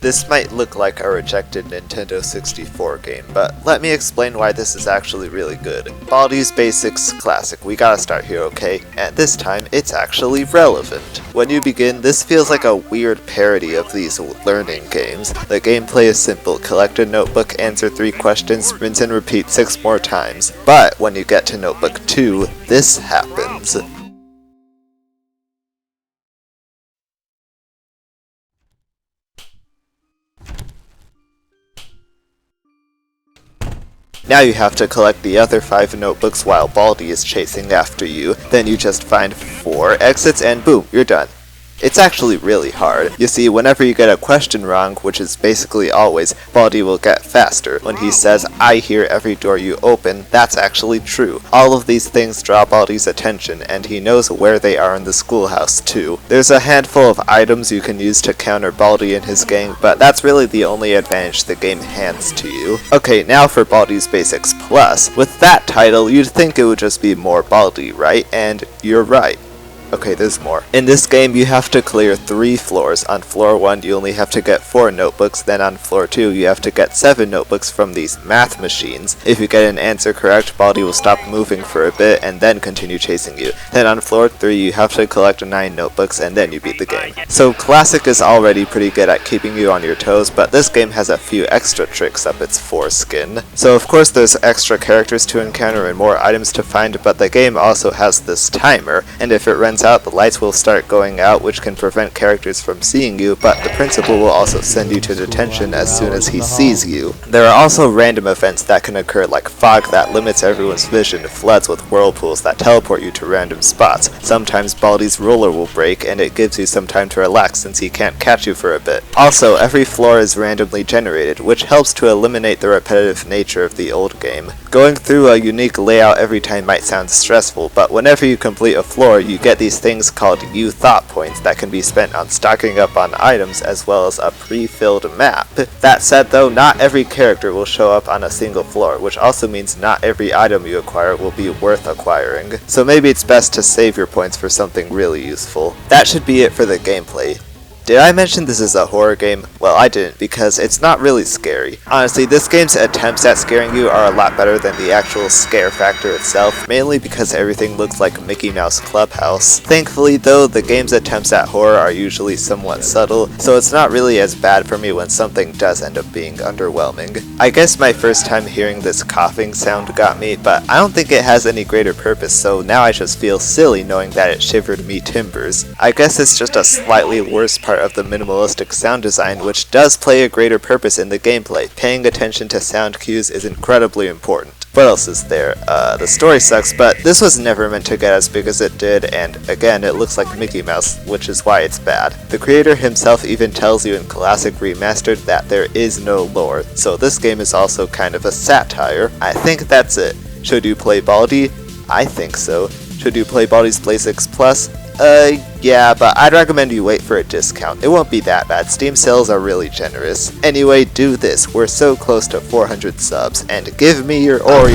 This might look like a rejected Nintendo 64 game, but let me explain why this is actually really good. Baldi's Basics Classic, we gotta start here, okay? And this time, it's actually relevant. When you begin, this feels like a weird parody of these learning games. The gameplay is simple: collect a notebook, answer 3 questions, rinse and repeat 6 more times. But when you get to notebook 2, this happens. Now you have to collect the other 5 notebooks while Baldi is chasing after you. Then you just find 4 exits and boom, you're done. It's actually really hard. You see, whenever you get a question wrong, which is basically always, Baldi will get faster. When he says, "I hear every door you open," that's actually true. All of these things draw Baldi's attention, and he knows where they are in the schoolhouse too. There's a handful of items you can use to counter Baldi and his gang, but that's really the only advantage the game hands to you. Okay, now for Baldi's Basics Plus. With that title, you'd think it would just be more Baldi, right? And you're right. Okay, there's more. In this game, you have to clear 3 floors. On floor 1, you only have to get 4 notebooks, then on floor 2, you have to get 7 notebooks from these math machines. If you get an answer correct, Baldi will stop moving for a bit and then continue chasing you. Then on floor 3, you have to collect 9 notebooks and then you beat the game. So Classic is already pretty good at keeping you on your toes, but this game has a few extra tricks up its foreskin. So of course there's extra characters to encounter and more items to find, but the game also has this timer, and if it runs out, the lights will start going out, which can prevent characters from seeing you, but the principal will also send you to detention as soon as he sees you. There are also random events that can occur, like fog that limits everyone's vision, floods with whirlpools that teleport you to random spots. Sometimes Baldi's ruler will break, and it gives you some time to relax since he can't catch you for a bit. Also, every floor is randomly generated, which helps to eliminate the repetitive nature of the old game. Going through a unique layout every time might sound stressful, but whenever you complete a floor, you get these things called U thought points that can be spent on stocking up on items as well as a pre-filled map. That said though, not every character will show up on a single floor, which also means not every item you acquire will be worth acquiring. So maybe it's best to save your points for something really useful. That should be it for the gameplay. Did I mention this is a horror game? Well, I didn't, because it's not really scary. Honestly, this game's attempts at scaring you are a lot better than the actual scare factor itself, mainly because everything looks like Mickey Mouse Clubhouse. Thankfully though, the game's attempts at horror are usually somewhat subtle, so it's not really as bad for me when something does end up being underwhelming. I guess my first time hearing this coughing sound got me, but I don't think it has any greater purpose, so now I just feel silly knowing that it shivered me timbers. I guess it's just a slightly worse part of the minimalistic sound design, which does play a greater purpose in the gameplay. Paying attention to sound cues is incredibly important. What else is there? The story sucks, but this was never meant to get as big as it did, and again, it looks like Mickey Mouse, which is why it's bad. The creator himself even tells you in Classic Remastered that there is no lore, so this game is also kind of a satire. I think that's it. Should you play Baldi? I think so. Should you play Baldi's Basics Plus? Yeah, but I'd recommend you wait for a discount. It won't be that bad. Steam sales are really generous. Anyway, do this. We're so close to 400 subs, and give me your Oreo.